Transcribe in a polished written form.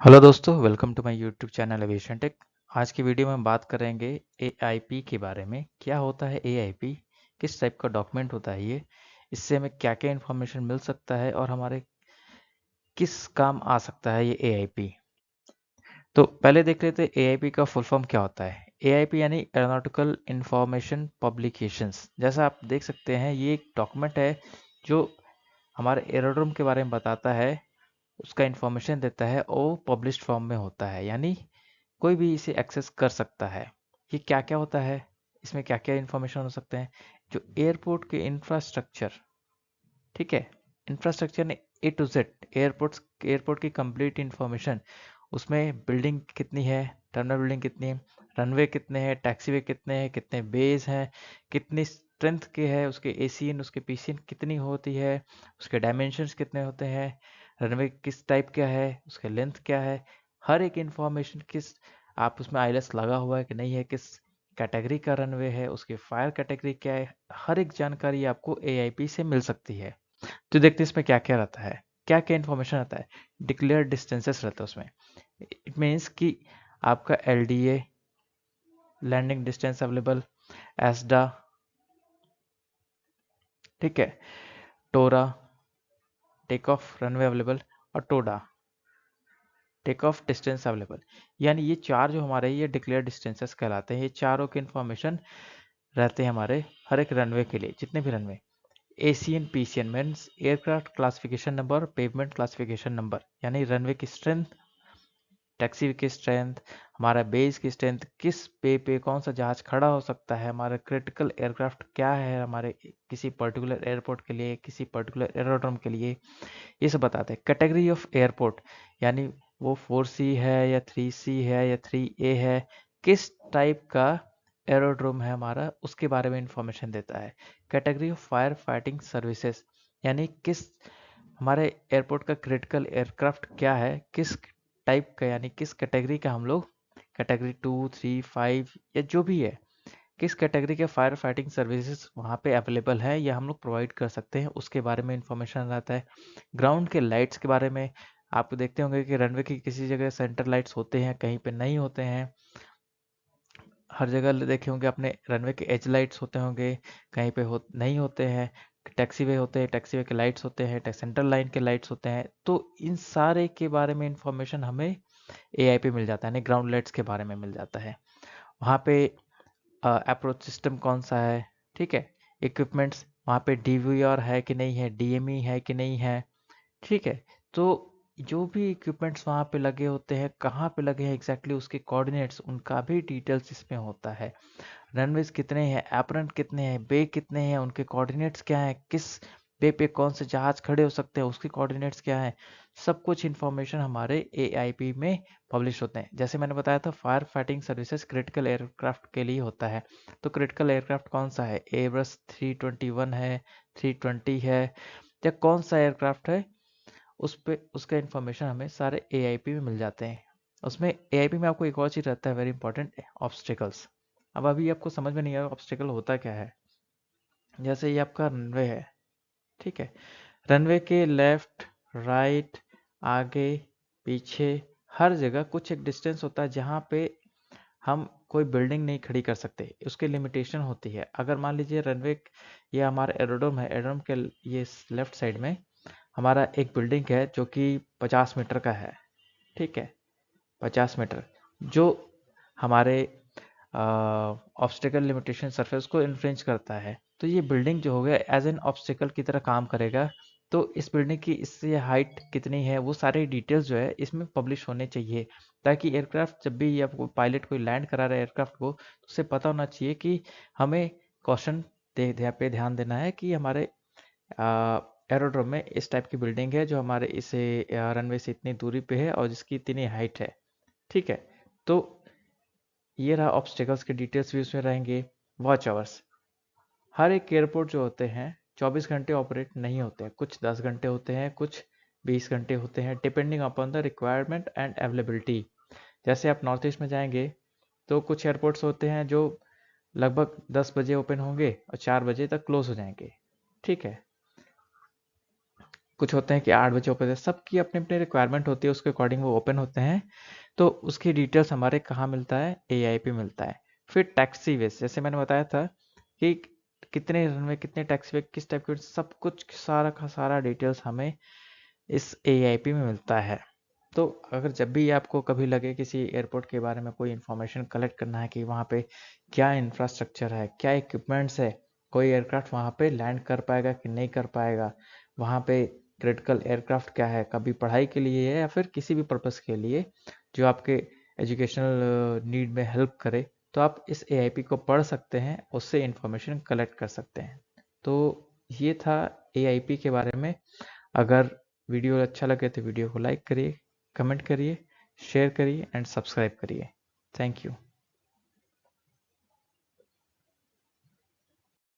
Hello दोस्तों, welcome to my YouTube channel aviation tech. आज की वीडियो में हम बात करेंगे एआईपी के बारे में। क्या होता है एआईपी, किस टाइप का डॉक्यूमेंट होता है ये, इससे हमें क्या क्या इन्फॉर्मेशन मिल सकता है और हमारे किस काम आ सकता है ये एआईपी। तो पहले देख लेते हैं एआईपी का फुल फॉर्म क्या होता है। एआईपी यानी एरोनॉटिकल इंफॉर्मेशन पब्लिकेशंस। जैसा आप देख सकते हैं ये एक डॉक्यूमेंट है जो हमारे एरोड्रोम के बारे में बताता है, उसका इन्फॉर्मेशन देता है और पब्लिश्ड फॉर्म में होता है, यानी कोई भी इसे एक्सेस कर सकता है। ये क्या क्या होता है, इसमें क्या क्या इन्फॉर्मेशन हो सकते हैं। जो एयरपोर्ट के इंफ्रास्ट्रक्चर, ठीक है, इंफ्रास्ट्रक्चर ने A to Z एयरपोर्ट की कंप्लीट इंफॉर्मेशन। उसमें बिल्डिंग कितनी है, टर्मिनल बिल्डिंग कितनी है, रनवे कितने हैं, टैक्सीवे कितने हैं, कितने बेस हैं, कितनी स्ट्रेंथ के है, उसके एसीएन उसके पीसीएन कितनी होती है, उसके डायमेंशंस कितने होते हैं, रनवे किस टाइप का है, उसके लेंथ क्या है, हर एक इंफॉर्मेशन किस, आप उसमें आईएलएस लगा हुआ है कि नहीं है, किस कैटेगरी का रनवे है, उसकी फायर कैटेगरी क्या है, हर एक जानकारी आपको एआईपी से मिल सकती है। तो देखते हैं इसमें क्या क्या रहता है, क्या क्या इन्फॉर्मेशन रहता है। डिक्लेयर डिस्टेंसेस रहता है उसमें। इट मीन्स कि आपका LDA, landing distance available, ASDA, ठीक है, TORA, take off runway available, और TODA, take off distance available. यानी ये चार जो हमारे ये डिक्लेयर डिस्टेंसेस कहलाते हैं। ये चारों के इन्फॉर्मेशन रहते हैं हमारे हर एक रनवे के लिए, जितने भी runway. ACN PCN means aircraft classification number, pavement classification number, यानी रनवे की स्ट्रेंथ, टैक्सी की स्ट्रेंथ, हमारा बेस की स्ट्रेंथ, किस पे कौन सा जहाज खड़ा हो सकता है, हमारा क्रिटिकल एयरक्राफ्ट क्या है हमारे किसी पर्टिकुलर एयरपोर्ट के लिए, किसी पर्टिकुलर एरोड्रोम के लिए, ये सब बताते हैं। कैटेगरी ऑफ एयरपोर्ट, यानी वो 4C है या 3C है या 3A है, किस टाइप का एरोड्रोम है हमारा, उसके बारे में इंफॉर्मेशन देता है। Category of fire fighting services, यानी किस हमारे एयरपोर्ट का क्रिटिकल एयरक्राफ्ट क्या है, किस टाइप का, यानी किस कैटेगरी का हम लोग, कैटेगरी 2, 3, 5 या जो भी है, किस कैटेगरी के फायर फाइटिंग सर्विसेज वहाँ पे अवेलेबल है या हम लोग प्रोवाइड कर सकते हैं, उसके बारे में इंफॉर्मेशन रहता है। ग्राउंड के लाइट्स के बारे में, आप देखते होंगे कि रनवे की किसी जगह सेंटर लाइट्स होते हैं, कहीं पे नहीं होते हैं। हर जगह देखे होंगे आपने रनवे के एज लाइट्स होते होंगे, कहीं पे नहीं होते हैं। टैक्सी वे होते हैं, टैक्सी वे के लाइट्स होते हैं, सेंट्रल लाइन के लाइट्स होते हैं। तो इन सारे के बारे में इंफॉर्मेशन हमें एआई पे मिल जाता है, यानी ग्राउंड लाइट्स के बारे में मिल जाता है। वहाँ पे अप्रोच सिस्टम कौन सा है, ठीक है, इक्विपमेंट्स वहाँ पे डीवीआर है कि नहीं है, डीएमई है कि नहीं है, ठीक है। तो जो भी इक्विपमेंट्स वहाँ पे लगे होते हैं, कहाँ पे लगे हैं एग्जैक्टली, उसके कोऑर्डिनेट्स, उनका भी डिटेल्स इसमें होता है। रनवेज कितने हैं, एप्रन कितने हैं, बे कितने हैं, उनके कोऑर्डिनेट्स क्या हैं, किस बे पे कौन से जहाज खड़े हो सकते हैं, उसके कोऑर्डिनेट्स क्या हैं, सब कुछ इन्फॉर्मेशन हमारे एआईपी में पब्लिश होते हैं। जैसे मैंने बताया था, fire fighting services critical aircraft के लिए होता है। तो क्रिटिकल एयरक्राफ्ट कौन सा है, एयरबस 321 है, 320 है, या कौन सा एयरक्राफ्ट है, उस पे उसका इन्फॉर्मेशन हमें सारे एआईपी में मिल जाते हैं। उसमें एआईपी में आपको एक और चीज़ रहता है वेरी इंपॉर्टेंट, ऑब्स्टिकल्स। अब अभी आपको समझ में नहीं आया ऑब्स्टिकल होता क्या है। जैसे ये आपका रनवे है, ठीक है, रनवे के लेफ्ट, राइट, आगे, पीछे, हर जगह कुछ एक डिस्टेंस होता है जहाँ पे हम कोई बिल्डिंग नहीं खड़ी कर सकते, उसकी लिमिटेशन होती है। अगर मान लीजिए रनवे, ये हमारा एरोड्रोम है, एरोड्रोम के ये लेफ्ट साइड में हमारा एक बिल्डिंग है जो कि 50 मीटर का है, ठीक है, 50 मीटर, जो हमारे ऑब्स्टिकल लिमिटेशन सरफेस को इन्फ्रिंज करता है। तो ये बिल्डिंग जो हो गया एज एन ऑब्स्टिकल की तरह काम करेगा। तो इस बिल्डिंग की इससे हाइट कितनी है, वो सारे डिटेल्स जो है इसमें पब्लिश होने चाहिए, ताकि एयरक्राफ्ट जब भी या पायलट कोई लैंड करा रहा है एयरक्राफ्ट को, तो उसे पता होना चाहिए कि हमें कॉशन पे ध्यान देना है कि हमारे एरोड्रोम में इस टाइप की बिल्डिंग है जो हमारे इसे रनवे से इतनी दूरी पे है और जिसकी इतनी हाइट है, ठीक है। तो ये रहा ऑब्स्टिकल्स के डिटेल्स भी उसमें रहेंगे। वॉच आवर्स, हर एक एयरपोर्ट जो होते हैं 24 घंटे ऑपरेट नहीं होते हैं, कुछ 10 घंटे होते हैं, कुछ 20 घंटे होते हैं, depending upon the requirement and availability. जैसे आप नॉर्थ ईस्ट में जाएंगे तो कुछ एयरपोर्ट्स होते हैं जो लगभग 10 बजे ओपन होंगे और 4 बजे तक क्लोज हो जाएंगे, ठीक है। कुछ होते हैं कि 8 बजे ओपन है, सबकी अपनी अपनी रिक्वायरमेंट होती है, उसके अकॉर्डिंग वो ओपन होते हैं। तो उसकी डिटेल्स हमारे कहाँ मिलता है, AIP मिलता है। फिर टैक्सी वेज, जैसे मैंने बताया था कि कितने रनवे, कितने टैक्सी वे, किस टाइप के, सब कुछ सारा का सारा डिटेल्स हमें इस AIP में मिलता है। तो अगर जब भी आपको कभी लगे किसी एयरपोर्ट के बारे में कोई इन्फॉर्मेशन कलेक्ट करना है कि वहाँ पे क्या इंफ्रास्ट्रक्चर है, क्या इक्विपमेंट्स है, कोई एयरक्राफ्ट वहाँ पे लैंड कर पाएगा कि नहीं कर पाएगा, वहाँ पे क्रिटिकल एयरक्राफ्ट क्या है, कभी पढ़ाई के लिए है या फिर किसी भी पर्पस के लिए जो आपके एजुकेशनल नीड में हेल्प करे, तो आप इस AIP को पढ़ सकते हैं, उससे इंफॉर्मेशन कलेक्ट कर सकते हैं। तो ये था AIP के बारे में। अगर वीडियो अच्छा लगे तो वीडियो को लाइक करिए, कमेंट करिए, शेयर करिए एंड सब्सक्राइब करिए। Thank you.